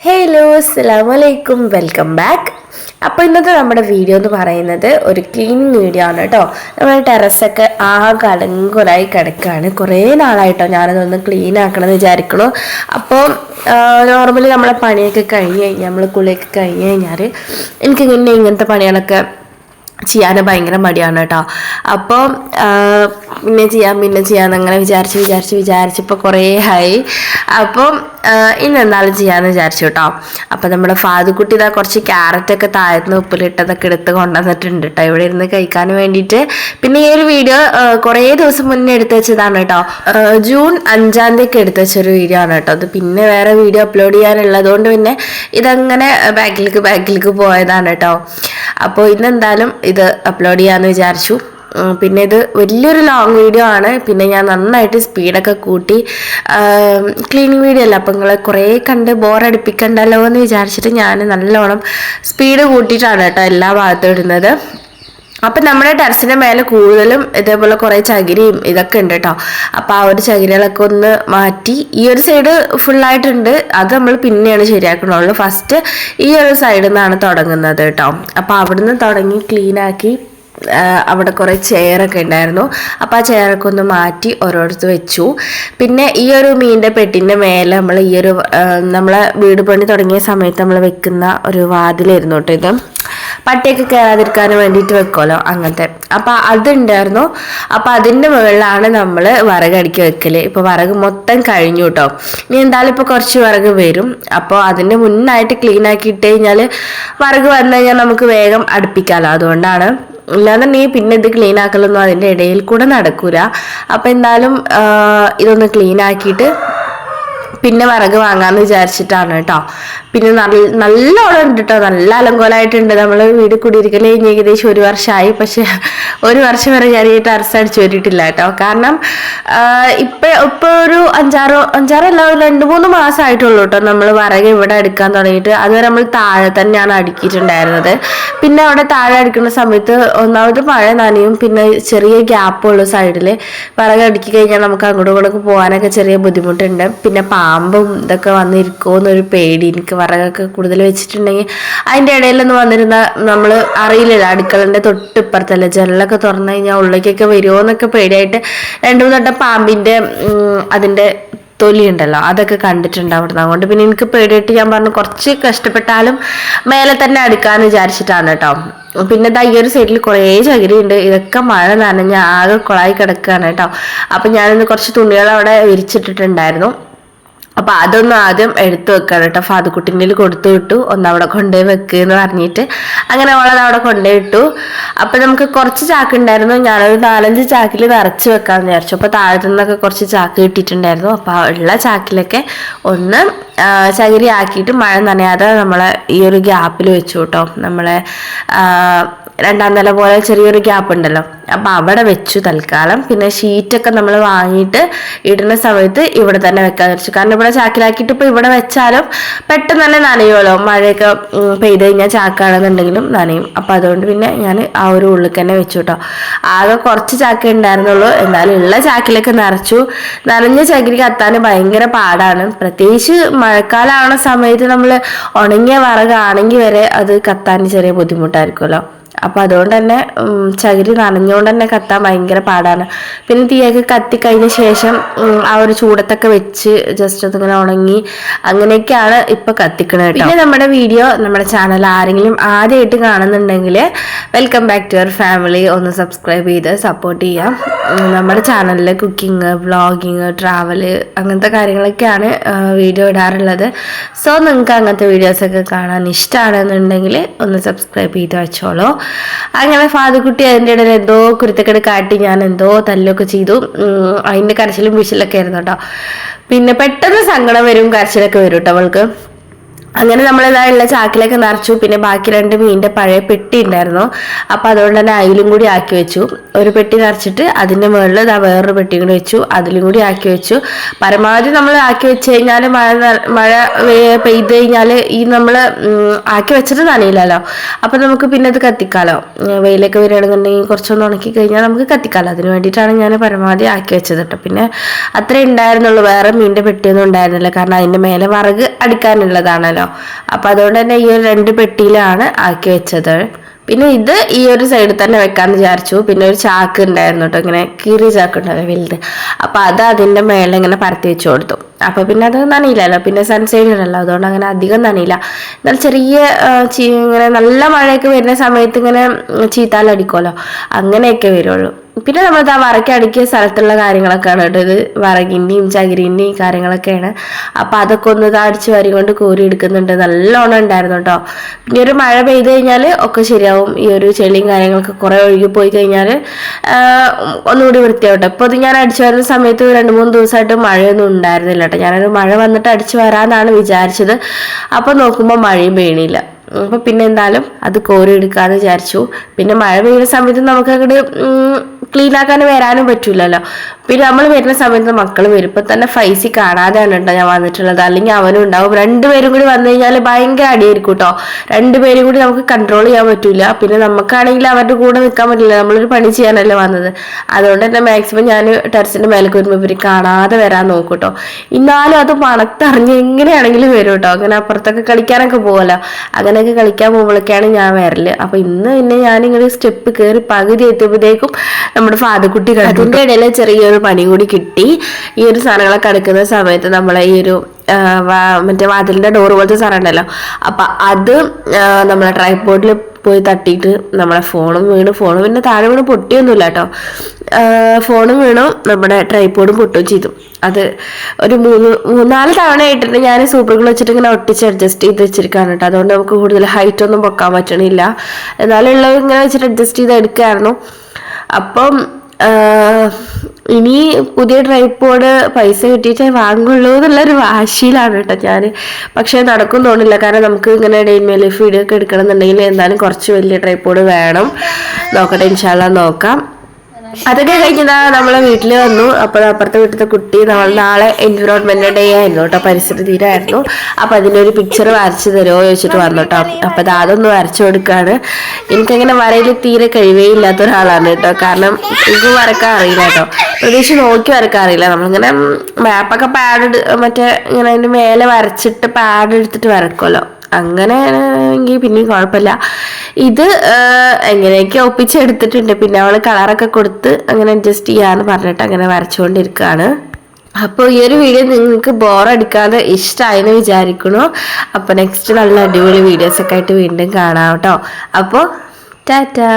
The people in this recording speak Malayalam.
ഹലോ അസ്സലാമലൈക്കും വെൽക്കം ബാക്ക്. അപ്പോൾ ഇന്നത്തെ നമ്മുടെ വീഡിയോ എന്ന് പറയുന്നത് ഒരു ക്ലീനിങ് വീഡിയോ ആണ് കേട്ടോ. നമ്മുടെ ടെറസൊക്കെ ആകെ അലങ്കോലായി കിടക്കുകയാണ്. കുറേ നാളായിട്ടോ ഞാനതൊന്ന് ക്ലീൻ ആക്കണമെന്ന് വിചാരിക്കണു. അപ്പോൾ നോർമലി നമ്മളെ പണിയൊക്കെ കഴിഞ്ഞ് കഴിഞ്ഞാൽ നമ്മൾ കുളിയൊക്കെ കഴിഞ്ഞ് കഴിഞ്ഞാൽ എനിക്കിങ്ങനെ ഇങ്ങനത്തെ പണികളൊക്കെ ചെയ്യാൻ ഭയങ്കര മടിയാണ് കേട്ടോ. അപ്പോൾ പിന്നെ ചെയ്യാമെന്നങ്ങനെ വിചാരിച്ചപ്പോൾ കുറേ ആയി. അപ്പം ഇന്നെന്തായാലും ചെയ്യാമെന്ന് വിചാരിച്ചു കേട്ടോ. അപ്പം നമ്മുടെ ഫാദുക്കുട്ടി ഇതാ കുറച്ച് ക്യാരറ്റൊക്കെ താഴ്ന്ന് ഉപ്പിലിട്ടതൊക്കെ എടുത്ത് കൊണ്ടുവന്നിട്ടുണ്ട് കേട്ടോ, ഇവിടെ ഇരുന്ന് കഴിക്കാൻ വേണ്ടിയിട്ട്. പിന്നെ ഈ ഒരു വീഡിയോ കുറേ ദിവസം മുന്നേ എടുത്ത് വെച്ചതാണ് കേട്ടോ. ജൂൺ 5-ാം തീയതി എടുത്ത് വെച്ചൊരു വീഡിയോ ആണ് കേട്ടോ. അത് പിന്നെ വേറെ വീഡിയോ അപ്ലോഡ് ചെയ്യാനുള്ളതുകൊണ്ട് പിന്നെ ഇതങ്ങനെ ബാക്കിലേക്ക് പോയതാണ് കേട്ടോ. അപ്പോൾ ഇന്നെന്തായാലും ഇത് അപ്ലോഡ് ചെയ്യാമെന്ന് വിചാരിച്ചു. പിന്നെ ഇത് വലിയൊരു ലോങ് വീഡിയോ ആണ്. പിന്നെ ഞാൻ നന്നായിട്ട് സ്പീഡൊക്കെ കൂട്ടി ക്ലീനിങ് വീഡിയോ അല്ല, അപ്പം നിങ്ങളെ കുറേ കണ്ട് ബോറടിപ്പിക്കണ്ടല്ലോ എന്ന് വിചാരിച്ചിട്ട് ഞാൻ നല്ലോണം സ്പീഡ് കൂട്ടിയിട്ടാണ് കേട്ടോ എല്ലാ ഭാഗത്തും ഇടുന്നത്. അപ്പം നമ്മുടെ ടെറസിൻ്റെ മേലെ കൂടുതലും ഇതേപോലെ കുറേ ചകിരിയും ഇതൊക്കെ ഉണ്ട് കേട്ടോ. അപ്പോൾ ആ ഒരു ചകിരികളൊക്കെ ഒന്ന് മാറ്റി ഈ ഒരു സൈഡ് ഫുള്ളായിട്ടുണ്ട്. അത് നമ്മൾ പിന്നെയാണ് ശരിയാക്കണുള്ളൂ. ഫസ്റ്റ് ഈ ഒരു സൈഡിൽ നിന്നാണ് തുടങ്ങുന്നത് കേട്ടോ. അപ്പോൾ അവിടുന്ന് തുടങ്ങി ക്ലീനാക്കി അവിടെ കുറേ ചെയറൊക്കെ ഉണ്ടായിരുന്നു. അപ്പോൾ ആ ചെയറൊക്കെ ഒന്ന് മാറ്റി ഓരോരുത്തർ വെച്ചു. പിന്നെ ഈ ഒരു മീനിൻ്റെ പെട്ടിൻ്റെ മേലെ നമ്മൾ ഈ ഒരു നമ്മളെ വീട് പണി തുടങ്ങിയ സമയത്ത് നമ്മൾ വെക്കുന്ന ഒരു വാതിലായിരുന്നു കേട്ടോ. ഇത് പട്ടിയൊക്കെ കയറാതിരിക്കാൻ വേണ്ടിയിട്ട് വെക്കുമല്ലോ അങ്ങനത്തെ. അപ്പോൾ അതുണ്ടായിരുന്നു. അപ്പോൾ അതിൻ്റെ മുകളിലാണ് നമ്മൾ വിറക് അടുക്കി വെക്കൽ. ഇപ്പോൾ വിറക് മൊത്തം കഴിഞ്ഞു കേട്ടോ. ഇനി എന്തായാലും ഇപ്പോൾ കുറച്ച് വിറക് വരും. അപ്പോൾ അതിൻ്റെ മുന്നായിട്ട് ക്ലീൻ ആക്കി ഇട്ട് കഴിഞ്ഞാൽ വിറക് വന്നു കഴിഞ്ഞാൽ നമുക്ക് വേഗം അടുപ്പിക്കാമല്ലോ. അതുകൊണ്ടാണ്. ഇല്ലാന്നുണ്ടെങ്കിൽ പിന്നെ ഇത് ക്ലീൻ ആക്കലൊന്നും അതിൻ്റെ ഇടയിൽ കൂടെ നടക്കൂല. അപ്പം എന്തായാലും ഇതൊന്ന് ക്ലീൻ ആക്കിയിട്ട് പിന്നെ വിറക് വാങ്ങാമെന്ന് വിചാരിച്ചിട്ടാണ് കേട്ടോ. പിന്നെ നല്ലോണം ഉണ്ട് കേട്ടോ, നല്ല അലങ്കോലമായിട്ടുണ്ട്. നമ്മൾ വീട് കുടിയിരിക്കൽ കഴിഞ്ഞ് ഏകദേശം 1 വർഷമായി. പക്ഷെ 1 വർഷം വരെ ഞാൻ ഈ ടെറസ് അടിച്ചു വരിയിട്ടില്ല കേട്ടോ. കാരണം ഇപ്പോൾ ഒരു 2-3 മാസമായിട്ടുള്ളൂ കേട്ടോ നമ്മൾ വിറക് ഇവിടെ അടുക്കാൻ തുടങ്ങിയിട്ട്. അതുവരെ നമ്മൾ താഴെ തന്നെയാണ് അടുക്കിയിട്ടുണ്ടായിരുന്നത്. പിന്നെ അവിടെ താഴെ അടുക്കുന്ന സമയത്ത് ഒന്നാമത് മഴ നനയും, പിന്നെ ചെറിയ ഗ്യാപ്പുള്ളൂ സൈഡിൽ. വിറക് അടുക്കി കഴിഞ്ഞാൽ നമുക്ക് അങ്ങോട്ടും ഇങ്ങോട്ടൊക്കെ പോകാനൊക്കെ ചെറിയ ബുദ്ധിമുട്ടുണ്ട്. പിന്നെ പാമ്പും ഇതൊക്കെ വന്നിരിക്കുമോ എന്നൊരു പേടി എനിക്ക്. വിറകൊക്കെ കൂടുതൽ വെച്ചിട്ടുണ്ടെങ്കിൽ അതിൻ്റെ ഇടയിലൊന്നും വന്നിരുന്ന നമ്മൾ അറിയില്ലല്ലോ. അടുക്കളൻ്റെ തൊട്ടിപ്പുറത്തല്ല, ജനലൊക്കെ തുറന്നു കഴിഞ്ഞാൽ ഉള്ളിലേക്കൊക്കെ വരുമോ എന്നൊക്കെ പേടിയായിട്ട് 2-3 വട്ടം പാമ്പിൻ്റെ അതിൻ്റെ തൊലി ഉണ്ടല്ലോ അതൊക്കെ കണ്ടിട്ടുണ്ട് അവിടുന്ന്. അതുകൊണ്ട് പിന്നെ എനിക്ക് പേടിയായിട്ട് ഞാൻ പറഞ്ഞു കുറച്ച് കഷ്ടപ്പെട്ടാലും മേലെ തന്നെ അടുക്കാന്ന് വിചാരിച്ചിട്ടാണ് കേട്ടോ. പിന്നെ ഈ ഒരു സൈഡിൽ കുറേ ചകിരി ഉണ്ട്. ഇതൊക്കെ മഴ നനഞ്ഞ് ആകെ കുളായി കിടക്കുകയാണ് കേട്ടോ. അപ്പം ഞാനിന്ന് കുറച്ച് തുണികൾ അവിടെ വിരിച്ചിട്ടിട്ടുണ്ടായിരുന്നു. അപ്പോൾ അതൊന്നും ആദ്യം എടുത്തു വെക്കണം കേട്ടോ. ഫാദുക്കുട്ടിൻ്റെ കൊടുത്തു വിട്ടു, ഒന്നവിടെ കൊണ്ടുപോയി വെക്കുക എന്ന് പറഞ്ഞിട്ട് അങ്ങനെ അവളത് അവിടെ കൊണ്ടുപോയി ഇട്ടു. അപ്പം നമുക്ക് കുറച്ച് ചാക്ക് ഉണ്ടായിരുന്നു. ഞാനൊരു 4-5 ചാക്കിൽ നിറച്ച് വെക്കാമെന്ന് വിചാരിച്ചു. അപ്പോൾ താഴത്തു നിന്നൊക്കെ കുറച്ച് ചാക്ക് കിട്ടിയിട്ടുണ്ടായിരുന്നു. അപ്പോൾ ഉള്ള ചാക്കിലൊക്കെ ഒന്ന് ചകിരി ആക്കിയിട്ട് മഴ നനയാതെ നമ്മളെ ഈ ഒരു ഗ്യാപ്പിൽ വെച്ചു കേട്ടോ. നമ്മളെ 2-ാം നില പോലെ ചെറിയൊരു ഗ്യാപ്പ് ഉണ്ടല്ലോ, അപ്പം അവിടെ വെച്ചു തൽക്കാലം. പിന്നെ ഷീറ്റൊക്കെ നമ്മൾ വാങ്ങിയിട്ട് ഇടുന്ന സമയത്ത് ഇവിടെ തന്നെ വെക്കാൻ വെച്ചു. കാരണം ഇവിടെ ചാക്കിലാക്കിയിട്ട് ഇപ്പോൾ ഇവിടെ വെച്ചാലും പെട്ടെന്ന് തന്നെ നനയുമല്ലോ. മഴയൊക്കെ പെയ്ത് കഴിഞ്ഞാൽ ചാക്കാണെന്നുണ്ടെങ്കിലും നനയും. അപ്പം അതുകൊണ്ട് പിന്നെ ഞാൻ ആ ഒരു ഉള്ളിൽ തന്നെ വെച്ചു കേട്ടോ. ആകെ കുറച്ച് ചാക്കേ ഉണ്ടായിരുന്നുള്ളൂ, എന്നാലും ഉള്ള ചാക്കിലൊക്കെ നിറച്ചു. നനഞ്ഞ ചകിരി കത്താൻ ഭയങ്കര പാടാണ്. പ്രത്യേകിച്ച് മഴക്കാലമാവണ സമയത്ത് നമ്മൾ ഉണങ്ങിയ വിറകാണെങ്കിൽ വരെ അത് കത്താൻ ചെറിയ ബുദ്ധിമുട്ടായിരിക്കുമല്ലോ. അപ്പം അതുകൊണ്ട് തന്നെ ചകിരി നനഞ്ഞുകൊണ്ട് തന്നെ കത്താൻ ഭയങ്കര പാടാണ്. പിന്നെ തീയൊക്കെ കത്തിക്കഴിഞ്ഞ ശേഷം ആ ഒരു ചൂടത്തൊക്കെ വെച്ച് ജസ്റ്റ് അതിങ്ങനെ ഉണങ്ങി അങ്ങനെയൊക്കെയാണ് ഇപ്പം കത്തിക്കണത് കേട്ടോ. പിന്നെ നമ്മുടെ വീഡിയോ നമ്മുടെ ചാനൽ ആരെങ്കിലും ആദ്യമായിട്ട് കാണുന്നുണ്ടെങ്കിൽ welcome back to your family. ഒന്ന് സബ്സ്ക്രൈബ് ചെയ്ത് സപ്പോർട്ട് ചെയ്യാം. നമ്മുടെ ചാനലിൽ കുക്കിംഗ്, വ്ളോഗിങ്, ട്രാവല് അങ്ങനത്തെ കാര്യങ്ങളൊക്കെയാണ് വീഡിയോ ഇടാറുള്ളത്. സോ നിങ്ങൾക്ക് അങ്ങനത്തെ വീഡിയോസൊക്കെ കാണാൻ ഇഷ്ടമാണെന്നുണ്ടെങ്കിൽ ഒന്ന് സബ്സ്ക്രൈബ് ചെയ്ത് വെച്ചോളൂ. അങ്ങനെ ഫാദുക്കുട്ടി അതിൻ്റെ ഇടയിൽ എന്തോ കുരുത്തക്കേട് കാട്ടി ഞാൻ എന്തോ തല്ലൊക്കെ ചെയ്തു. അതിൻ്റെ കരച്ചിലും വിശലൊക്കെ ആയിരുന്നു കേട്ടോ. പിന്നെ പെട്ടെന്ന് സങ്കടം വരും, കരച്ചിലൊക്കെ വരും കേട്ടോ അവൾക്ക്. അങ്ങനെ നമ്മളിതായുള്ള ചാക്കിലൊക്കെ നിറച്ചു. പിന്നെ ബാക്കി 2 മീനിൻ്റെ പഴയ പെട്ടി ഉണ്ടായിരുന്നു. അപ്പം അതുകൊണ്ട് തന്നെ അതിലും കൂടി ആക്കി വെച്ചു. ഒരു പെട്ടി നിറച്ചിട്ട് അതിൻ്റെ മുകളിൽ വേറൊരു പെട്ടി കൂടി വെച്ചു, അതിലും കൂടി ആക്കി വെച്ചു. പരമാവധി നമ്മൾ ആക്കി വെച്ച് കഴിഞ്ഞാൽ മഴ പെയ്ത് കഴിഞ്ഞാൽ ഈ നമ്മൾ ആക്കി വെച്ചിട്ട് നനയില്ലല്ലോ. അപ്പം നമുക്ക് പിന്നെ അത് കത്തിക്കാലോ. വെയിലൊക്കെ വരികയാണെന്നുണ്ടെങ്കിൽ കുറച്ചൊന്ന് ഉണക്കി കഴിഞ്ഞാൽ നമുക്ക് കത്തിക്കാലോ. അതിന് വേണ്ടിയിട്ടാണ് ഞാൻ പരമാവധി ആക്കി വെച്ചത് കേട്ടോ. പിന്നെ അത്രേ ഉണ്ടായിരുന്നുള്ളൂ, വേറെ മീനിൻ്റെ പെട്ടിയൊന്നും ഉണ്ടായിരുന്നില്ല. കാരണം അതിൻ്റെ മേലെ വിറക് അടിക്കാനുള്ളതാണല്ലോ. കേട്ടോ. അപ്പം അതുകൊണ്ട് തന്നെ ഈ ഒരു 2 പെട്ടിയിലാണ് ആക്കി വെച്ചത്. പിന്നെ ഇത് ഈ ഒരു സൈഡിൽ തന്നെ വെക്കാമെന്ന് വിചാരിച്ചു. പിന്നെ ഒരു ചാക്ക് ഉണ്ടായിരുന്നു കേട്ടോ, ഇങ്ങനെ കീറിയ ചാക്ക് ഉണ്ടായിരുന്നു വലുത്. അപ്പം അത് അതിൻ്റെ മേലെ ഇങ്ങനെ പരത്തി വെച്ച് കൊടുത്തു. അപ്പോൾ പിന്നെ അത് നനയില്ലല്ലോ, പിന്നെ സൺസൈഡ് ഉണ്ടല്ലോ, അതുകൊണ്ട് അങ്ങനെ അധികം നനയില്ല. എന്നാൽ ചെറിയ ഇങ്ങനെ നല്ല മഴയൊക്കെ വരുന്ന സമയത്ത് ഇങ്ങനെ ചീത്താലടിക്കുമല്ലോ, അങ്ങനെയൊക്കെ വരുള്ളൂ. പിന്നെ നമ്മൾ ആ വറക്കടിക്കിയ സ്ഥലത്തുള്ള കാര്യങ്ങളൊക്കെയാണ് കേട്ടോ ഇത്. വറകിൻ്റെയും ചകിരിൻ്റെയും കാര്യങ്ങളൊക്കെയാണ്. അപ്പം അതൊക്കെ ഒന്ന് അടിച്ച് വാരി കൊണ്ട് കോരി എടുക്കുന്നുണ്ട്. നല്ലോണം ഉണ്ടായിരുന്നു കേട്ടോ. പിന്നെ ഒരു മഴ പെയ്ത് കഴിഞ്ഞാൽ ഒക്കെ ശരിയാവും. ഈ ഒരു ചെളിയും കാര്യങ്ങളൊക്കെ കുറേ ഒഴുകി പോയി കഴിഞ്ഞാൽ ഒന്നുകൂടി വൃത്തിയാവട്ടെ. ഇപ്പോൾ ഇത് ഞാൻ അടിച്ചു വരുന്ന സമയത്ത് 2-3 ദിവസമായിട്ട് മഴയൊന്നും ഉണ്ടായിരുന്നില്ല കേട്ടോ. ഞാനൊരു മഴ വന്നിട്ട് അടിച്ചു വരാമെന്നാണ് വിചാരിച്ചത്. അപ്പോൾ നോക്കുമ്പോൾ മഴയും പെയ്യണില്ല. അപ്പോൾ പിന്നെ എന്തായാലും അത് കോരി എടുക്കാമെന്ന് വിചാരിച്ചു. പിന്നെ മഴ പെയ്യുന്ന സമയത്ത് നമുക്ക് അങ്ങോട്ട് ക്ലീൻ ആക്കാൻ വരാനും പറ്റൂലല്ലോ. പിന്നെ നമ്മൾ വരുന്ന സമയത്ത് മക്കൾ വരും. ഇപ്പം തന്നെ ഫൈസി കാണാതെയാണ് കേട്ടോ ഞാൻ വന്നിട്ടുള്ളത്, അല്ലെങ്കിൽ അവനും ഉണ്ടാവും. 2 പേരും കൂടി വന്നു കഴിഞ്ഞാൽ ഭയങ്കര അടിയായിരിക്കും കേട്ടോ. 2 പേരും കൂടി നമുക്ക് കൺട്രോൾ ചെയ്യാൻ പറ്റൂല. പിന്നെ നമുക്കാണെങ്കിൽ അവരുടെ കൂടെ നിൽക്കാൻ പറ്റില്ല, നമ്മളൊരു പണി ചെയ്യാനല്ലേ വന്നത്. അതുകൊണ്ട് തന്നെ മാക്സിമം ഞാൻ ടെറസിൻ്റെ മേലേക്ക് വരുമ്പോൾ ഇവർ കാണാതെ വരാൻ നോക്കും കേട്ടോ. എന്നാലും അത് മണത്തറിഞ്ഞ് എങ്ങനെയാണെങ്കിലും വരും കേട്ടോ. അങ്ങനെ അപ്പുറത്തൊക്കെ കളിക്കാനൊക്കെ പോകുമല്ലോ, അങ്ങനെയൊക്കെ കളിക്കാൻ പോകുമ്പോഴൊക്കെയാണ് ഞാൻ വരല്. അപ്പം ഇന്ന് പിന്നെ ഞാനിങ്ങനെ സ്റ്റെപ്പ് കയറി പകുതി എത്തിയപ്പോഴത്തേക്കും നമ്മുടെ ഫാദക്കുട്ടി കണ്ടു. അതിൻ്റെ ഇടയിൽ ചെറിയൊരു പണി കൂടി കിട്ടി. ഈ ഒരു സാധനങ്ങളൊക്കെ എടുക്കുന്ന സമയത്ത് നമ്മളെ ഈ ഒരു മറ്റേ വാതിലിൻ്റെ ഡോറ് പോലത്തെ സാധനം ഉണ്ടല്ലോ, അപ്പം അത് നമ്മളെ ട്രൈപോഡിൽ പോയി തട്ടിയിട്ട് നമ്മളെ ഫോണും പിന്നെ താഴെ വീണ് പൊട്ടിയൊന്നുമില്ല കേട്ടോ. ഫോണും വീണു, നമ്മുടെ ട്രൈപോഡും പൊട്ടുകയും ചെയ്തു. അത് ഒരു 3-4 തവണയായിട്ടുണ്ട് ഞാൻ സൂപ്പർ ഗ്ലൂ വെച്ചിട്ട് ഇങ്ങനെ ഒട്ടിച്ച് അഡ്ജസ്റ്റ് ചെയ്ത് വെച്ചിരിക്കുകയാണ് കേട്ടോ. അതുകൊണ്ട് നമുക്ക് കൂടുതൽ ഹൈറ്റ് ഒന്നും പൊക്കാൻ പറ്റണില്ല. എന്നാലും ഉള്ളത് ഇങ്ങനെ വെച്ചിട്ട് അഡ്ജസ്റ്റ് ചെയ്ത് എടുക്കുകയായിരുന്നു. അപ്പം ഇനി പുതിയ ട്രൈപോഡ് പൈസ കിട്ടിയിട്ടേ വാങ്ങുള്ളൂ എന്നുള്ളൊരു വാശിയിലാണ് കേട്ടോ ഞാൻ. പക്ഷേ നടക്കും തോന്നില്ല, കാരണം നമുക്ക് ഇങ്ങനെ ഡെയിൻമേൽ വീഡിയോ ഒക്കെ എടുക്കണം എന്നുണ്ടെങ്കിൽ എന്തായാലും കുറച്ച് വലിയ ട്രൈപോഡ് വേണം. നോക്കട്ടെ, ഇൻഷാല്ലാ നോക്കാം. അതൊക്കെ കഴിഞ്ഞതാ നമ്മളെ വീട്ടിൽ വന്നു. അപ്പോൾ അപ്പുറത്തെ വീട്ടിലത്തെ കുട്ടി നമ്മൾ നാളെ എൻവിറോൺമെന്റ് ഡേ ആയിരുന്നു കേട്ടോ, പരിസ്ഥിതി ദിനമായിരുന്നു. അപ്പം അതിൻ്റെ ഒരു പിക്ചർ വരച്ച് തരുമോ ചോദിച്ചിട്ട് വന്നു കേട്ടോ. അപ്പം അതൊന്ന് വരച്ചു കൊടുക്കുകയാണ്. എനിക്കങ്ങനെ വരയിൽ തീരെ കഴിവേ ഇല്ലാത്ത ഒരാളാണ് കേട്ടോ, കാരണം എനിക്ക് വരക്കാൻ അറിയില്ല കേട്ടോ. പ്രത്യേകിച്ച് നോക്കി വരക്കാൻ അറിയില്ല. നമ്മളിങ്ങനെ മാപ്പൊക്കെ മറ്റേ ഇങ്ങനെ അതിൻ്റെ മേലെ വരച്ചിട്ട് പാഡ് എടുത്തിട്ട് വരക്കുമല്ലോ, അങ്ങനെ എങ്കിൽ പിന്നെയും കുഴപ്പമില്ല. ഇത് എങ്ങനെയൊക്കെ ഒപ്പിച്ചെടുത്തിട്ടുണ്ട്. പിന്നെ അവൾ കളറൊക്കെ കൊടുത്ത് അങ്ങനെ അഡ്ജസ്റ്റ് ചെയ്യാന്ന് പറഞ്ഞിട്ട് അങ്ങനെ വരച്ചുകൊണ്ടിരിക്കുകയാണ്. അപ്പോൾ ഈ ഒരു വീഡിയോ നിങ്ങൾക്ക് ബോറടിക്കാതെ ഇഷ്ടമായെന്ന് വിചാരിക്കണു. അപ്പോൾ നെക്സ്റ്റ് നല്ല അടിപൊളി വീഡിയോസൊക്കെ ആയിട്ട് വീണ്ടും കാണാം കേട്ടോ. അപ്പോൾ ടാറ്റാ.